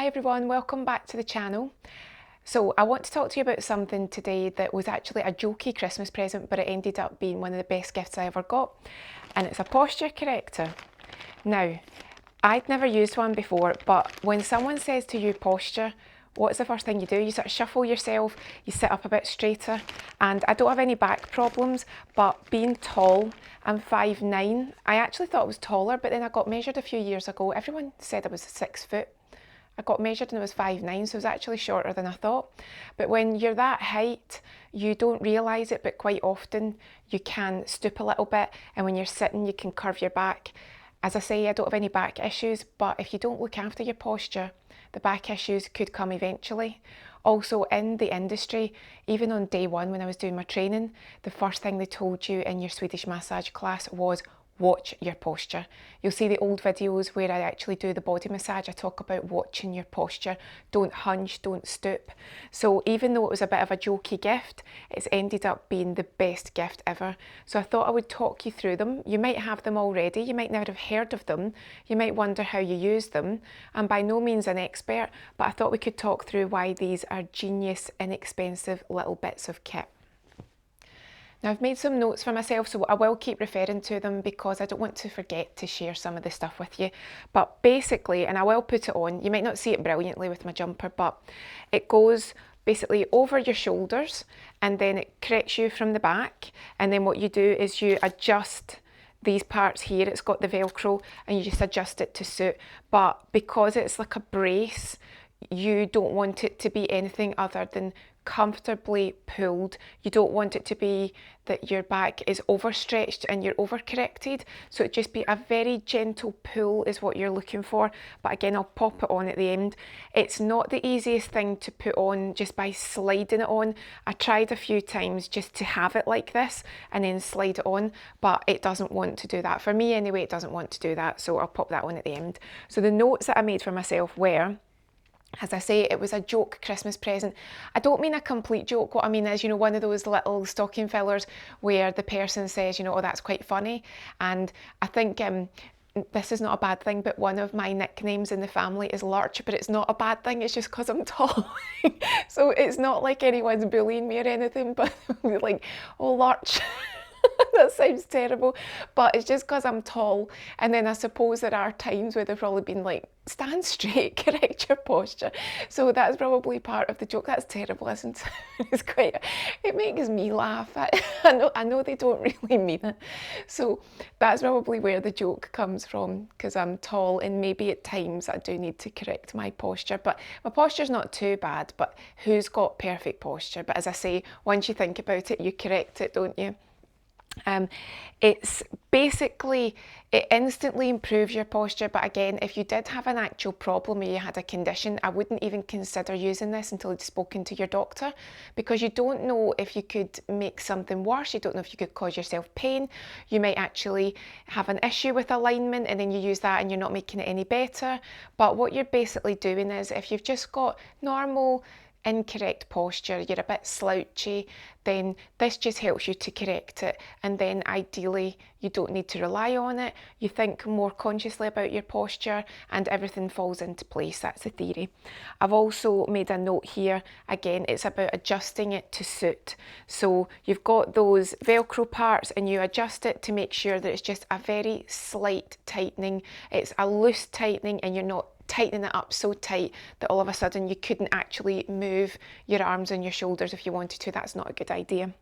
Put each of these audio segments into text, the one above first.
Hi everyone, welcome back to the channel. So I want to talk to you about something today that was actually a jokey Christmas present, but it ended up being one of the best gifts I ever got, and it's a posture corrector. Now, I'd never used one before, but when someone says to you posture, what's the first thing you do? You sort of shuffle yourself, you sit up a bit straighter, and I don't have any back problems, but being tall, I'm 5'9". I actually thought I was taller, but then I got measured a few years ago. Everyone said I was 6 foot. I got measured and I was 5'9", so I was actually shorter than I thought. But when you're that height, you don't realise it, but quite often you can stoop a little bit, and when you're sitting, you can curve your back. As I say, I don't have any back issues, but if you don't look after your posture, the back issues could come eventually. Also, in the industry, even on day one when I was doing my training, the first thing they told you in your Swedish massage class was watch your posture. You'll see the old videos where I actually do the body massage. I talk about watching your posture. Don't hunch, don't stoop. So even though it was a bit of a jokey gift, it's ended up being the best gift ever. So I thought I would talk you through them. You might have them already. You might never have heard of them. You might wonder how you use them. I'm by no means an expert, but I thought we could talk through why these are genius, inexpensive little bits of kit. Now I've made some notes for myself, so I will keep referring to them because I don't want to forget to share some of the stuff with you. But basically, and I will put it on, you might not see it brilliantly with my jumper, but it goes basically over your shoulders and then it corrects you from the back. And then what you do is you adjust these parts here, it's got the Velcro, and you just adjust it to suit. But because it's like a brace, you don't want it to be anything other than comfortably pulled. You don't want it to be that your back is overstretched and you're overcorrected. So it just be a very gentle pull is what you're looking for. But again, I'll pop it on at the end. It's not the easiest thing to put on just by sliding it on. I tried a few times just to have it like this and then slide it on, but it doesn't want to do that. For me anyway, it doesn't want to do that. So I'll pop that on at the end. So the notes that I made for myself were, as I say, it was a joke Christmas present. I don't mean a complete joke. What I mean is, one of those little stocking fillers where the person says, oh, that's quite funny. And I think this is not a bad thing, but one of my nicknames in the family is Lurch, but it's not a bad thing. It's just because I'm tall. So it's not like anyone's bullying me or anything, but like, oh, Lurch. That sounds terrible, but it's just because I'm tall. And then I suppose there are times where they've probably been like, stand straight, correct your posture. So that's probably part of the joke. That's terrible, isn't it? It makes me laugh. I know they don't really mean it. So that's probably where the joke comes from, because I'm tall and maybe at times I do need to correct my posture. But my posture's not too bad, but who's got perfect posture? But as I say, once you think about it, you correct it, don't you? It's basically, it instantly improves your posture, but again, if you did have an actual problem or you had a condition, I wouldn't even consider using this until you'd spoken to your doctor, because you don't know if you could make something worse. You don't know if you could cause yourself pain. You might actually have an issue with alignment and then you use that and you're not making it any better. But what you're basically doing is, if you've just got normal incorrect posture, you're a bit slouchy, then this just helps you to correct it. And then ideally you don't need to rely on it. You think more consciously about your posture and everything falls into place. That's the theory. I've also made a note here. Again, it's about adjusting it to suit. So you've got those Velcro parts and you adjust it to make sure that it's just a very slight tightening. It's a loose tightening and you're not tightening it up so tight that all of a sudden you couldn't actually move your arms and your shoulders if you wanted to. That's not a good idea.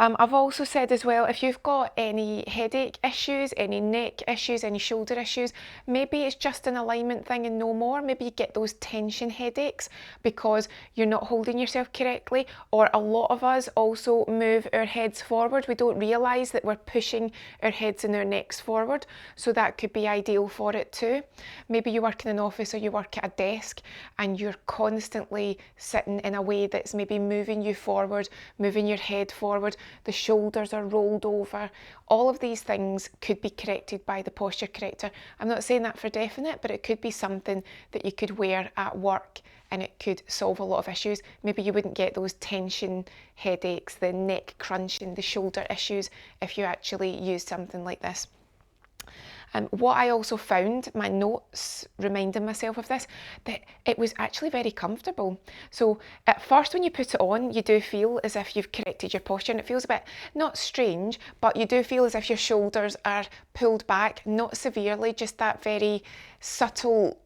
I've also said as well, if you've got any headache issues, any neck issues, any shoulder issues, maybe it's just an alignment thing and no more. Maybe you get those tension headaches because you're not holding yourself correctly, or a lot of us also move our heads forward. We don't realise that we're pushing our heads and our necks forward, so that could be ideal for it too. Maybe you work in an office or you work at a desk and you're constantly sitting in a way that's maybe moving you forward, moving your head forward. The shoulders are rolled over. All of these things could be corrected by the posture corrector. I'm not saying that for definite, but it could be something that you could wear at work and it could solve a lot of issues. Maybe you wouldn't get those tension headaches, the neck crunching, the shoulder issues if you actually use something like this. What I also found, my notes reminding myself of this, that it was actually very comfortable. So at first when you put it on, you do feel as if you've corrected your posture, and it feels a bit, not strange, but you do feel as if your shoulders are pulled back, not severely, just that very subtle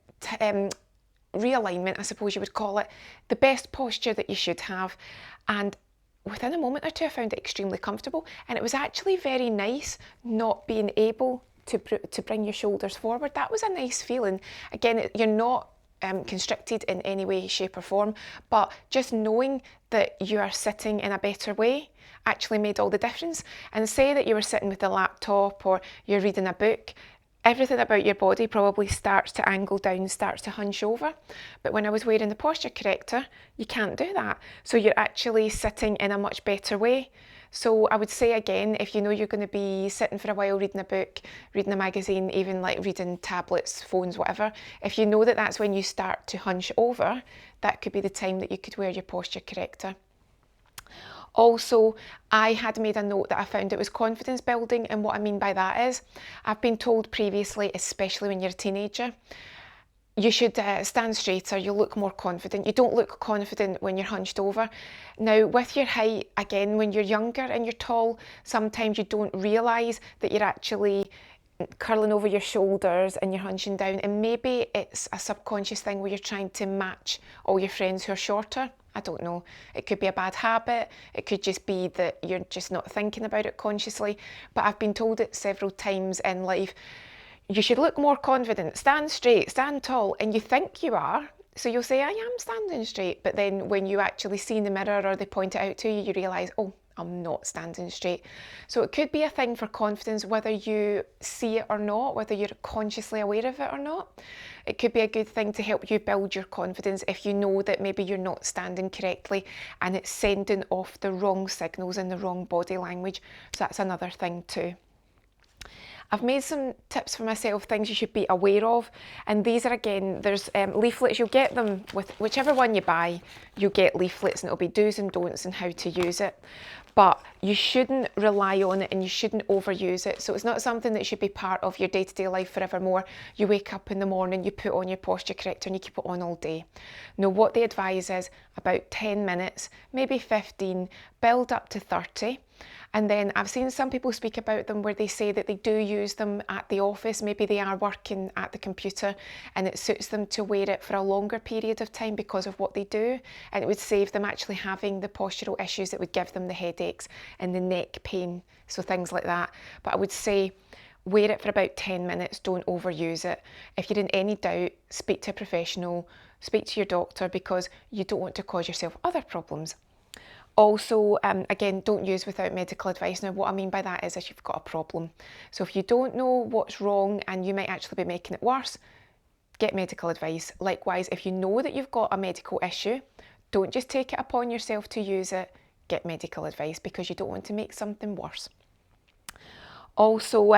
realignment, I suppose you would call it, the best posture that you should have. And within a moment or two, I found it extremely comfortable, and it was actually very nice not being able to bring your shoulders forward. That was a nice feeling. Again, you're not constricted in any way, shape or form, but just knowing that you are sitting in a better way actually made all the difference. And say that you were sitting with a laptop or you're reading a book, everything about your body probably starts to angle down, starts to hunch over. But when I was wearing the posture corrector, you can't do that. So you're actually sitting in a much better way. So I would say again, if you know you're going to be sitting for a while reading a book, reading a magazine, even like reading tablets, phones, whatever, if you know that that's when you start to hunch over, that could be the time that you could wear your posture corrector. Also, I had made a note that I found it was confidence building, and what I mean by that is, I've been told previously, especially when you're a teenager, you should stand straighter, you'll look more confident. You don't look confident when you're hunched over. Now, with your height, again, when you're younger and you're tall, sometimes you don't realise that you're actually curling over your shoulders and you're hunching down, and maybe it's a subconscious thing where you're trying to match all your friends who are shorter. I don't know. It could be a bad habit. It could just be that you're just not thinking about it consciously. But I've been told it several times in life. You should look more confident, stand straight, stand tall, and you think you are. So you'll say, I am standing straight, but then when you actually see in the mirror or they point it out to you, you realise, oh, I'm not standing straight. So it could be a thing for confidence, whether you see it or not, whether you're consciously aware of it or not. It could be a good thing to help you build your confidence if you know that maybe you're not standing correctly and it's sending off the wrong signals in the wrong body language. So that's another thing too. I've made some tips for myself, things you should be aware of, and these are, again, there's leaflets. You'll get them with whichever one you buy, you'll get leaflets and it'll be do's and don'ts and how to use it. But you shouldn't rely on it and you shouldn't overuse it. So it's not something that should be part of your day-to-day life forevermore. You wake up in the morning, you put on your posture corrector and you keep it on all day. No, what they advise is about 10 minutes, maybe 15, build up to 30. And then I've seen some people speak about them where they say that they do use them at the office. Maybe they are working at the computer and it suits them to wear it for a longer period of time because of what they do. And it would save them actually having the postural issues that would give them the headaches and the neck pain, so things like that. But I would say wear it for about 10 minutes, don't overuse it. If you're in any doubt, speak to a professional, speak to your doctor, because you don't want to cause yourself other problems. Also, again, don't use without medical advice. Now, what I mean by that is if you've got a problem. So if you don't know what's wrong and you might actually be making it worse, get medical advice. Likewise, if you know that you've got a medical issue, don't just take it upon yourself to use it, get medical advice, because you don't want to make something worse. Also,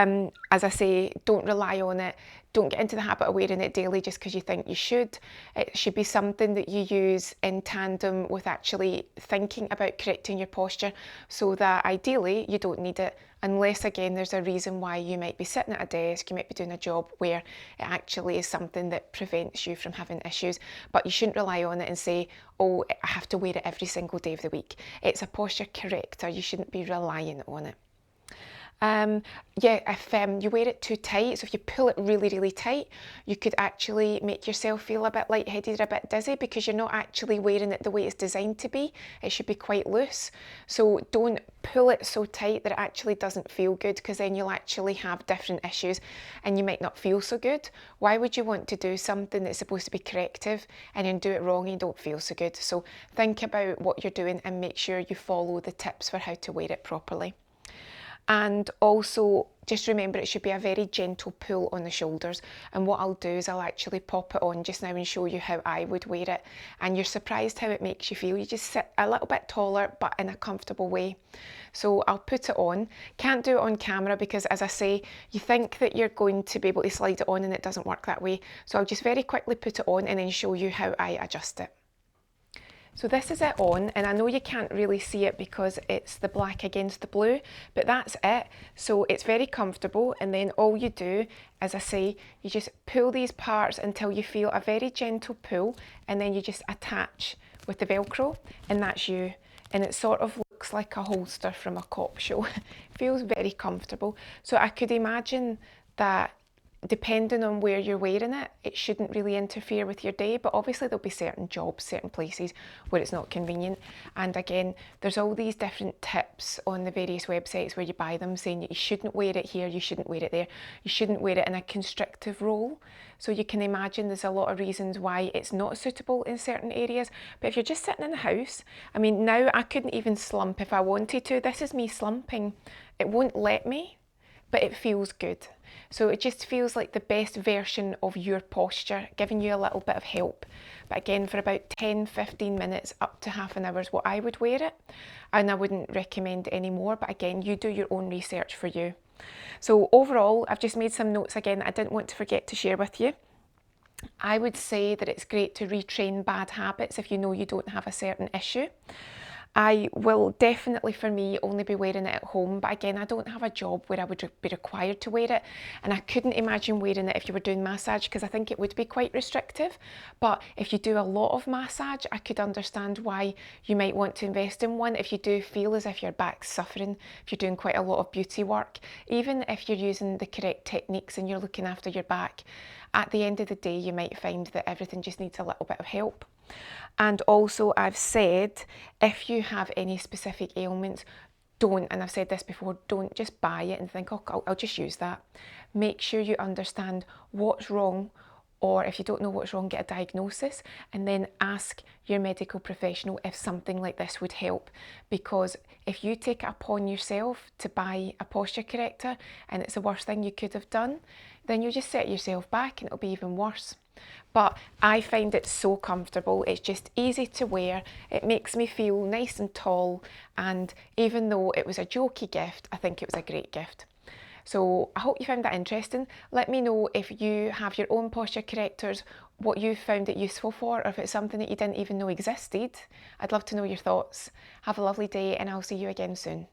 as I say, don't rely on it. Don't get into the habit of wearing it daily just because you think you should. It should be something that you use in tandem with actually thinking about correcting your posture, so that ideally you don't need it, unless, again, there's a reason why you might be sitting at a desk, you might be doing a job where it actually is something that prevents you from having issues. But you shouldn't rely on it and say, oh, I have to wear it every single day of the week. It's a posture corrector. You shouldn't be relying on it. If you wear it too tight, so if you pull it really, really tight, you could actually make yourself feel a bit lightheaded or a bit dizzy, because you're not actually wearing it the way it's designed to be. It should be quite loose. So don't pull it so tight that it actually doesn't feel good, because then you'll actually have different issues and you might not feel so good. Why would you want to do something that's supposed to be corrective and then do it wrong and you don't feel so good? So think about what you're doing and make sure you follow the tips for how to wear it properly. And also, just remember, it should be a very gentle pull on the shoulders. And what I'll do is I'll actually pop it on just now and show you how I would wear it. And you're surprised how it makes you feel. You just sit a little bit taller, but in a comfortable way. So I'll put it on. Can't do it on camera because, as I say, you think that you're going to be able to slide it on and it doesn't work that way. So I'll just very quickly put it on and then show you how I adjust it. So this is it on, and I know you can't really see it because it's the black against the blue, but that's it. So it's very comfortable, and then all you do, as I say, you just pull these parts until you feel a very gentle pull, and then you just attach with the Velcro, and that's you. And it sort of looks like a holster from a cop show. It feels very comfortable. So I could imagine that depending on where you're wearing it, it shouldn't really interfere with your day, but obviously there'll be certain jobs, certain places where it's not convenient. And again, there's all these different tips on the various websites where you buy them saying that you shouldn't wear it here, you shouldn't wear it there, you shouldn't wear it in a constrictive role. So you can imagine there's a lot of reasons why it's not suitable in certain areas. But if you're just sitting in the house, I mean, now I couldn't even slump if I wanted to. This is me slumping. It won't let me, but it feels good. So it just feels like the best version of your posture, giving you a little bit of help. But again, for about 10-15 minutes up to half an hour is what I would wear it. And I wouldn't recommend any more, but again, you do your own research for you. So overall, I've just made some notes again that I didn't want to forget to share with you. I would say that it's great to retrain bad habits if you know you don't have a certain issue. I will definitely, for me, only be wearing it at home, but again, I don't have a job where I would be required to wear it, and I couldn't imagine wearing it if you were doing massage, because I think it would be quite restrictive. But if you do a lot of massage, I could understand why you might want to invest in one if you do feel as if your back's suffering, if you're doing quite a lot of beauty work. Even if you're using the correct techniques and you're looking after your back, at the end of the day, you might find that everything just needs a little bit of help. And also, I've said, if you have any specific ailments, don't, and I've said this before, don't just buy it and think, oh, I'll just use that. Make sure you understand what's wrong, or if you don't know what's wrong, get a diagnosis, and then ask your medical professional if something like this would help. Because if you take it upon yourself to buy a posture corrector and it's the worst thing you could have done, then you just set yourself back and it'll be even worse. But I find it so comfortable. It's just easy to wear. It makes me feel nice and tall. And even though it was a jokey gift, I think it was a great gift. So I hope you found that interesting. Let me know if you have your own posture correctors, what you found it useful for, or if it's something that you didn't even know existed. I'd love to know your thoughts. Have a lovely day, and I'll see you again soon.